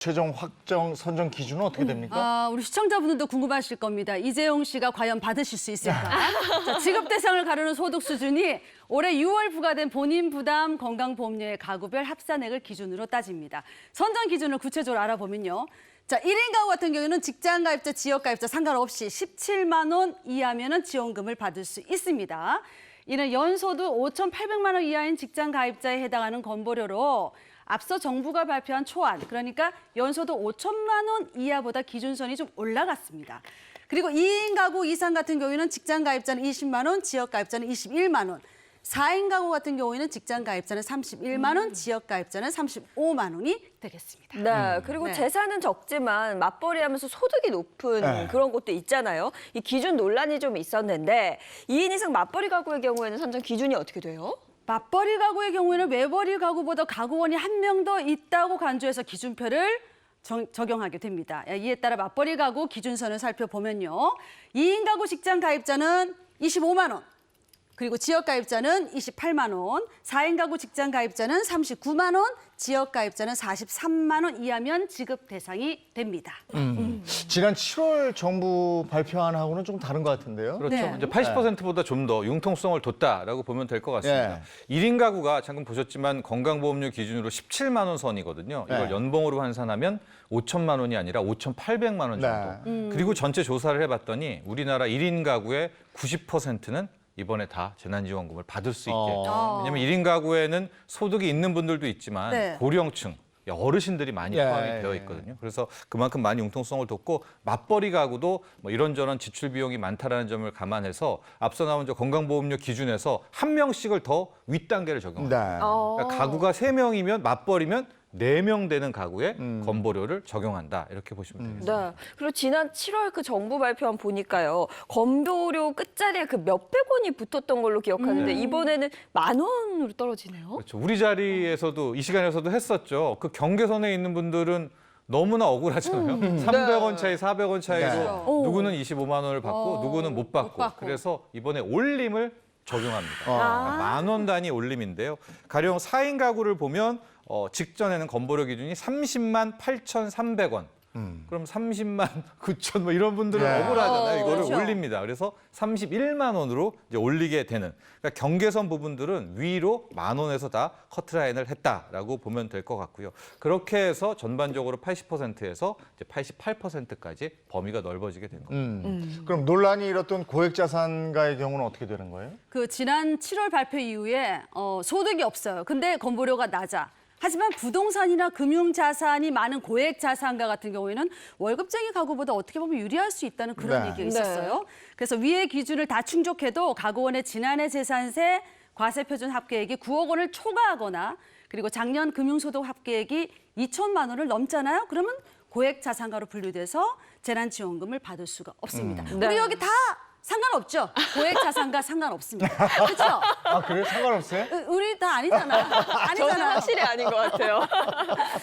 최종 확정 선정 기준은 어떻게 됩니까? 우리 시청자분들도 궁금하실 겁니다. 이재용 씨가 과연 받으실 수 있을까? 자, 지급 대상을 가르는 소득 수준이 올해 6월 부과된 본인 부담 건강보험료의 가구별 합산액을 기준으로 따집니다. 선정 기준을 구체적으로 알아보면요. 자, 1인 가구 같은 경우에는 직장 가입자, 지역 가입자 상관없이 17만 원 이하면은 지원금을 받을 수 있습니다. 이는 연소득 5,800만 원 이하인 직장 가입자에 해당하는 건보료로 앞서 정부가 발표한 초안, 그러니까 연소득 5천만 원 이하보다 기준선이 좀 올라갔습니다. 그리고 2인 가구 이상 같은 경우에는 직장 가입자는 20만 원, 지역 가입자는 21만 원. 4인 가구 같은 경우에는 직장 가입자는 31만 원, 지역 가입자는 35만 원이 되겠습니다. 네, 그리고 네. 재산은 적지만 맞벌이하면서 소득이 높은 그런 곳도 있잖아요. 이 기준 논란이 좀 있었는데 2인 이상 맞벌이 가구의 경우에는 선정 기준이 어떻게 돼요? 맞벌이 가구의 경우에는 외벌이 가구보다 가구원이 한 명 더 있다고 간주해서 기준표를 적용하게 됩니다. 이에 따라 맞벌이 가구 기준선을 살펴보면요. 2인 가구 직장 가입자는 25만 원, 그리고 지역 가입자는 28만 원, 4인 가구 직장 가입자는 39만 원, 지역 가입자는 43만 원 이하면 지급 대상이 됩니다. 지난 7월 정부 발표안하고는 좀 다른 것 같은데요? 그렇죠. 네. 이제 80%보다 좀 더 융통성을 뒀다라고 보면 될 것 같습니다. 1인 가구가 방금 보셨지만 건강보험료 기준으로 17만 원 선이거든요. 이걸 네. 연봉으로 환산하면 5천만 원이 아니라 5,800만 원 정도. 그리고 전체 조사를 해봤더니 우리나라 1인 가구의 90%는 이번에 다 재난지원금을 받을 수 있게. 왜냐하면 1인 가구에는 소득이 있는 분들도 있지만 네. 고령층, 어르신들이 많이 예, 포함이 예, 되어 예. 있거든요. 그래서 그만큼 많이 융통성을 뒀고 맞벌이 가구도 뭐 이런저런 지출 비용이 많다라는 점을 감안해서 앞서 나온 저 건강보험료 기준에서 한 명씩을 더 윗단계를 적용합니다. 네. 그러니까 가구가 3명이면 맞벌이면 4명 되는 가구에 건보료를 적용한다. 이렇게 보시면 되겠습니다. 네. 그리고 지난 7월 그 정부 발표안 보니까요. 건보료 끝자리에 그 몇백 원이 붙었던 걸로 기억하는데 이번에는 10,000원으로 떨어지네요. 그렇죠. 우리 자리에서도 이 시간에서도 했었죠. 그 경계선에 있는 분들은 너무나 억울하잖아요. 300원 차이, 400원 차이로 네. 누구는 25만 원을 받고 누구는 못 받고. 받고. 그래서 이번에 올림을 적용합니다. 아. 만 원 단위 올림인데요. 가령 4인 가구를 보면 직전에는 건보료 기준이 30만 8,300원. 그럼 30만 9천 뭐 이런 분들은 네. 억울하잖아요. 이거를 그렇죠. 올립니다. 그래서 31만 원으로 이제 올리게 되는. 그러니까 경계선 부분들은 위로 10,000원에서 다 커트라인을 했다라고 보면 될 것 같고요. 그렇게 해서 전반적으로 80%에서 이제 88%까지 범위가 넓어지게 된 겁니다. 그럼 논란이 일었던 고액자산가의 경우는 어떻게 되는 거예요? 그 지난 7월 발표 이후에 소득이 없어요. 근데 건보료가 낮아. 하지만 부동산이나 금융자산이 많은 고액자산가 같은 경우에는 월급쟁이 가구보다 어떻게 보면 유리할 수 있다는 그런 네. 얘기가 있었어요. 그래서 위의 기준을 다 충족해도 가구원의 지난해 재산세 과세표준 합계액이 9억 원을 초과하거나 그리고 작년 금융소득 합계액이 2천만 원을 넘잖아요. 그러면 고액자산가로 분류돼서 재난지원금을 받을 수가 없습니다. 네. 우리 여기 다 상관없죠? 고액자산가 상관없습니다. 그렇죠? 아, 그래요? 상관없어요? 우리 다 아니잖아. 저는 아니잖아요. 확실히 아닌 것 같아요.